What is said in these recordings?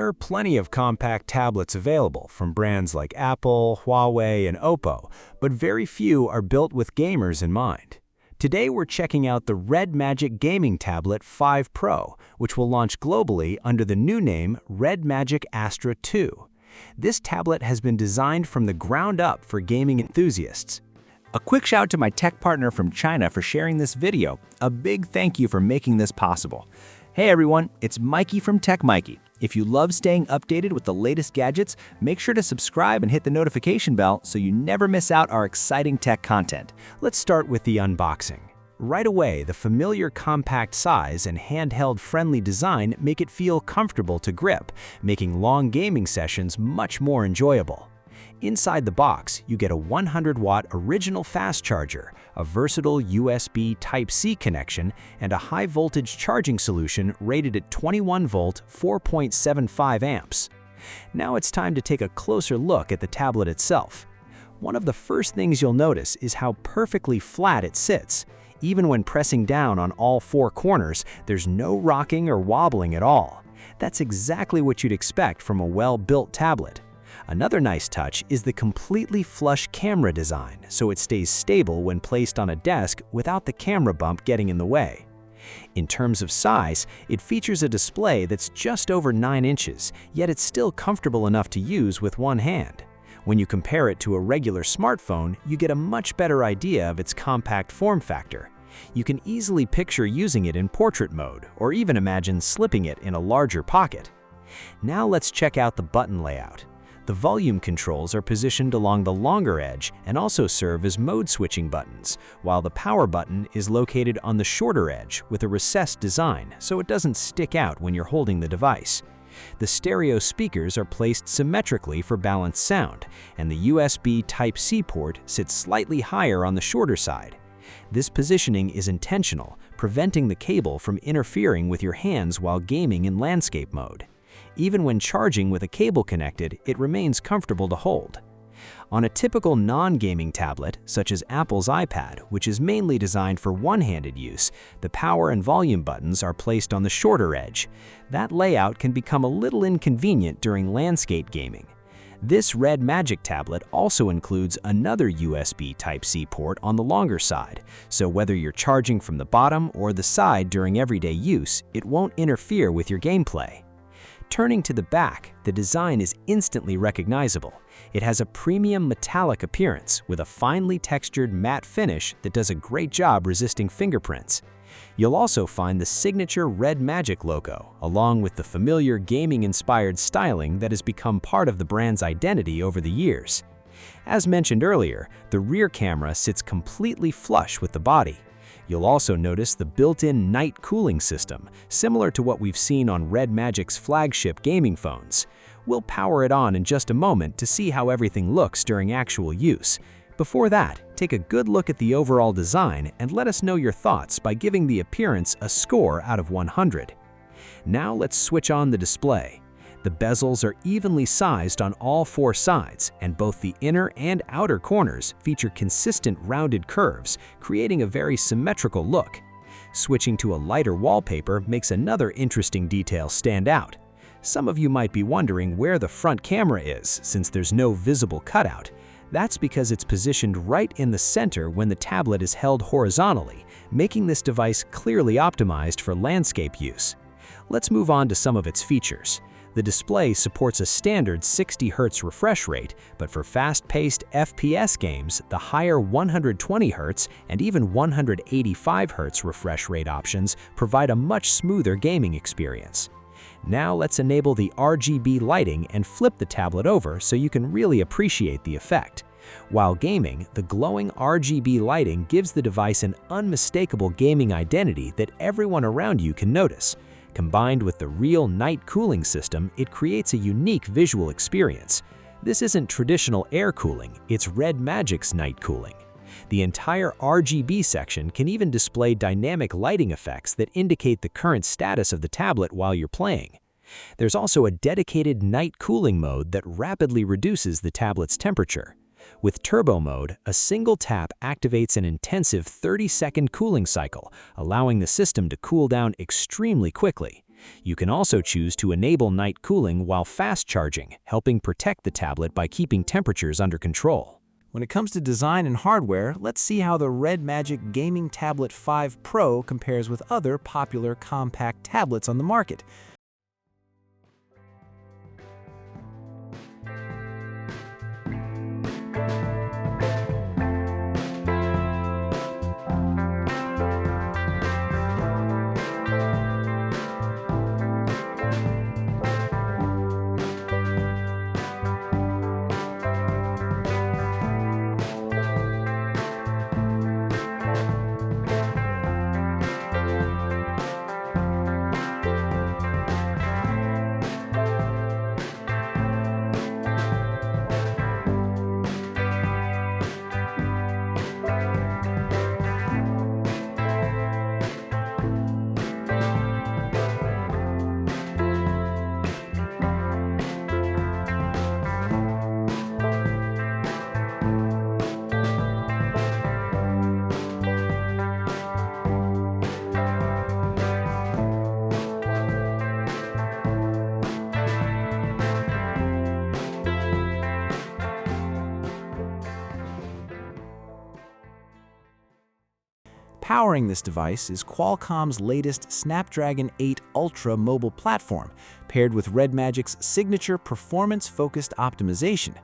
There are plenty of compact tablets available from brands like Apple, Huawei, and Oppo, but very few are built with gamers in mind. Today we're checking out the Red Magic Gaming Tablet 5 Pro, which will launch globally under the new name Red Magic Astra 2. This tablet has been designed from the ground up for gaming enthusiasts. A quick shout to my tech partner from China for sharing this video. A big thank you for making this possible. Hey everyone, it's Maiky from Tech Maiky. If you love staying updated with the latest gadgets, make sure to subscribe and hit the notification bell so you never miss out our exciting tech content. Let's start with the unboxing. Right away, the familiar compact size and handheld-friendly design make it feel comfortable to grip, making long gaming sessions much more enjoyable. Inside the box, you get a 100-watt original fast charger, a versatile USB Type-C connection, and a high-voltage charging solution rated at 21-volt, 4.75 amps. Now it's time to take a closer look at the tablet itself. One of the first things you'll notice is how perfectly flat it sits. Even when pressing down on all four corners, there's no rocking or wobbling at all. That's exactly what you'd expect from a well-built tablet. Another nice touch is the completely flush camera design, so it stays stable when placed on a desk without the camera bump getting in the way. In terms of size, it features a display that's just over 9 inches, yet it's still comfortable enough to use with one hand. When you compare it to a regular smartphone, you get a much better idea of its compact form factor. You can easily picture using it in portrait mode, or even imagine slipping it in a larger pocket. Now let's check out the button layout. The volume controls are positioned along the longer edge and also serve as mode switching buttons, while the power button is located on the shorter edge with a recessed design so it doesn't stick out when you're holding the device. The stereo speakers are placed symmetrically for balanced sound, and the USB Type-C port sits slightly higher on the shorter side. This positioning is intentional, preventing the cable from interfering with your hands while gaming in landscape mode. Even when charging with a cable connected, it remains comfortable to hold. On a typical non-gaming tablet, such as Apple's iPad, which is mainly designed for one-handed use, the power and volume buttons are placed on the shorter edge. That layout can become a little inconvenient during landscape gaming. This Red Magic tablet also includes another USB Type-C port on the longer side, so whether you're charging from the bottom or the side during everyday use, it won't interfere with your gameplay. Turning to the back, the design is instantly recognizable. It has a premium metallic appearance with a finely textured matte finish that does a great job resisting fingerprints. You'll also find the signature Red Magic logo, along with the familiar gaming-inspired styling that has become part of the brand's identity over the years. As mentioned earlier, the rear camera sits completely flush with the body. You'll also notice the built-in night cooling system, similar to what we've seen on Red Magic's flagship gaming phones. We'll power it on in just a moment to see how everything looks during actual use. Before that, take a good look at the overall design and let us know your thoughts by giving the appearance a score out of 100. Now let's switch on the display. The bezels are evenly sized on all four sides, and both the inner and outer corners feature consistent rounded curves, creating a very symmetrical look. Switching to a lighter wallpaper makes another interesting detail stand out. Some of you might be wondering where the front camera is, since there's no visible cutout. That's because it's positioned right in the center when the tablet is held horizontally, making this device clearly optimized for landscape use. Let's move on to some of its features. The display supports a standard 60 Hz refresh rate, but for fast-paced FPS games, the higher 120 Hz and even 185 Hz refresh rate options provide a much smoother gaming experience. Now let's enable the RGB lighting and flip the tablet over so you can really appreciate the effect. While gaming, the glowing RGB lighting gives the device an unmistakable gaming identity that everyone around you can notice. Combined with the real night cooling system, it creates a unique visual experience. This isn't traditional air cooling, it's Red Magic's night cooling. The entire RGB section can even display dynamic lighting effects that indicate the current status of the tablet while you're playing. There's also a dedicated night cooling mode that rapidly reduces the tablet's temperature. With Turbo Mode, a single tap activates an intensive 30-second cooling cycle, allowing the system to cool down extremely quickly. You can also choose to enable night cooling while fast charging, helping protect the tablet by keeping temperatures under control. When it comes to design and hardware, let's see how the Red Magic Gaming Tablet 5 Pro compares with other popular compact tablets on the market. Powering this device is Qualcomm's latest Snapdragon 8 Ultra mobile platform, paired with Red Magic's signature performance-focused optimization.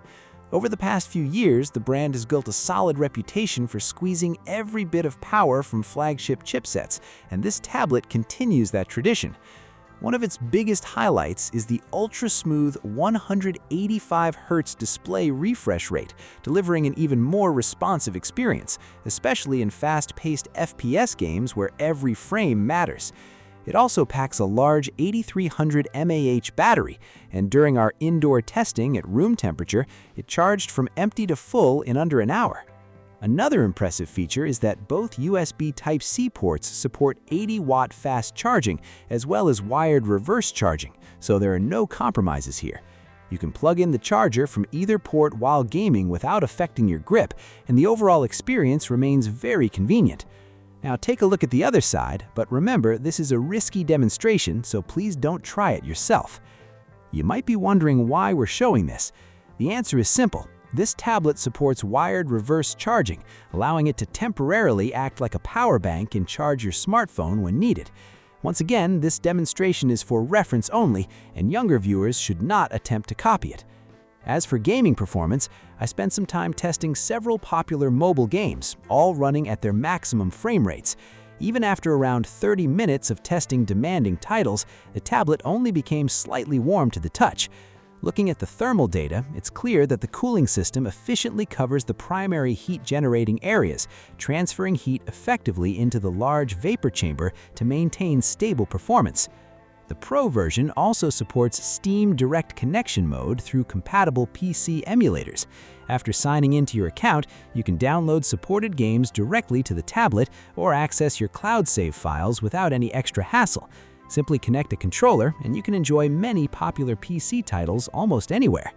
Over the past few years, the brand has built a solid reputation for squeezing every bit of power from flagship chipsets, and this tablet continues that tradition. One of its biggest highlights is the ultra-smooth 185 Hz display refresh rate, delivering an even more responsive experience, especially in fast-paced FPS games where every frame matters. It also packs a large 8300 mAh battery, and during our indoor testing at room temperature, it charged from empty to full in under an hour. Another impressive feature is that both USB Type-C ports support 80-watt fast charging as well as wired reverse charging, so there are no compromises here. You can plug in the charger from either port while gaming without affecting your grip, and the overall experience remains very convenient. Now take a look at the other side, but remember this is a risky demonstration, so please don't try it yourself. You might be wondering why we're showing this. The answer is simple. This tablet supports wired reverse charging, allowing it to temporarily act like a power bank and charge your smartphone when needed. Once again, this demonstration is for reference only, and younger viewers should not attempt to copy it. As for gaming performance, I spent some time testing several popular mobile games, all running at their maximum frame rates. Even after around 30 minutes of testing demanding titles, the tablet only became slightly warm to the touch. Looking at the thermal data, it's clear that the cooling system efficiently covers the primary heat-generating areas, transferring heat effectively into the large vapor chamber to maintain stable performance. The Pro version also supports Steam Direct Connection mode through compatible PC emulators. After signing into your account, you can download supported games directly to the tablet or access your cloud save files without any extra hassle. Simply connect a controller and you can enjoy many popular PC titles almost anywhere.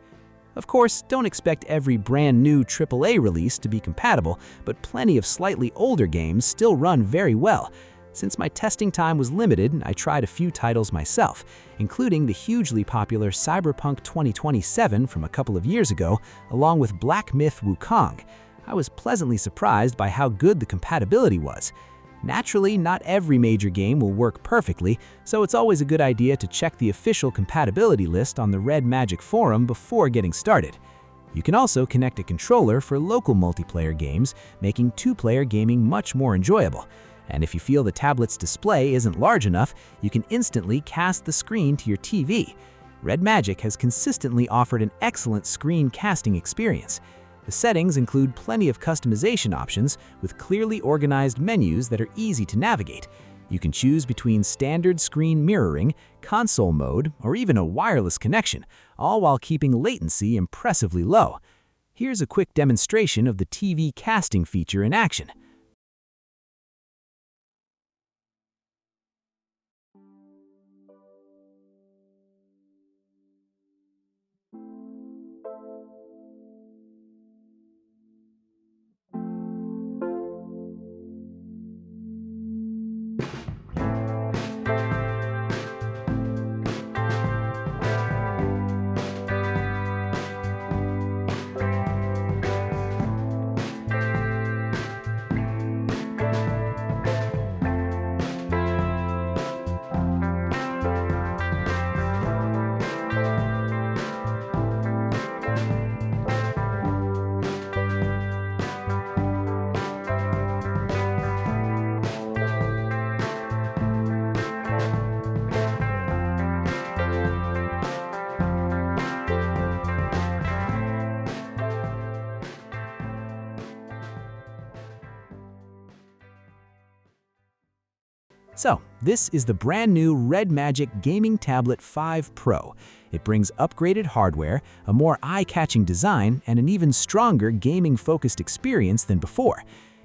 Of course, don't expect every brand new AAA release to be compatible, but plenty of slightly older games still run very well. Since my testing time was limited, I tried a few titles myself, including the hugely popular Cyberpunk 2077 from a couple of years ago, along with Black Myth Wukong. I was pleasantly surprised by how good the compatibility was. Naturally, not every major game will work perfectly, so it's always a good idea to check the official compatibility list on the Red Magic forum before getting started. You can also connect a controller for local multiplayer games, making two-player gaming much more enjoyable. And if you feel the tablet's display isn't large enough, you can instantly cast the screen to your TV. Red Magic has consistently offered an excellent screen casting experience. The settings include plenty of customization options with clearly organized menus that are easy to navigate. You can choose between standard screen mirroring, console mode, or even a wireless connection, all while keeping latency impressively low. Here's a quick demonstration of the TV casting feature in action. So, this is the brand new Red Magic Gaming Tablet 5 Pro. It brings upgraded hardware, a more eye-catching design, and an even stronger gaming-focused experience than before.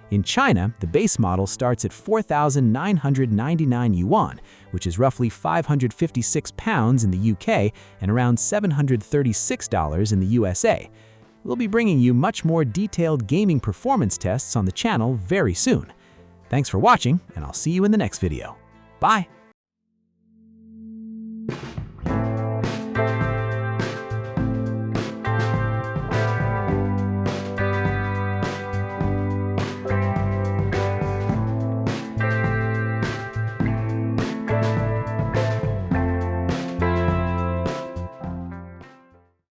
In China, the base model starts at 4,999 yuan, which is roughly £556 in the UK and around $736 in the USA. We'll be bringing you much more detailed gaming performance tests on the channel very soon. Thanks for watching, and I'll see you in the next video. Bye!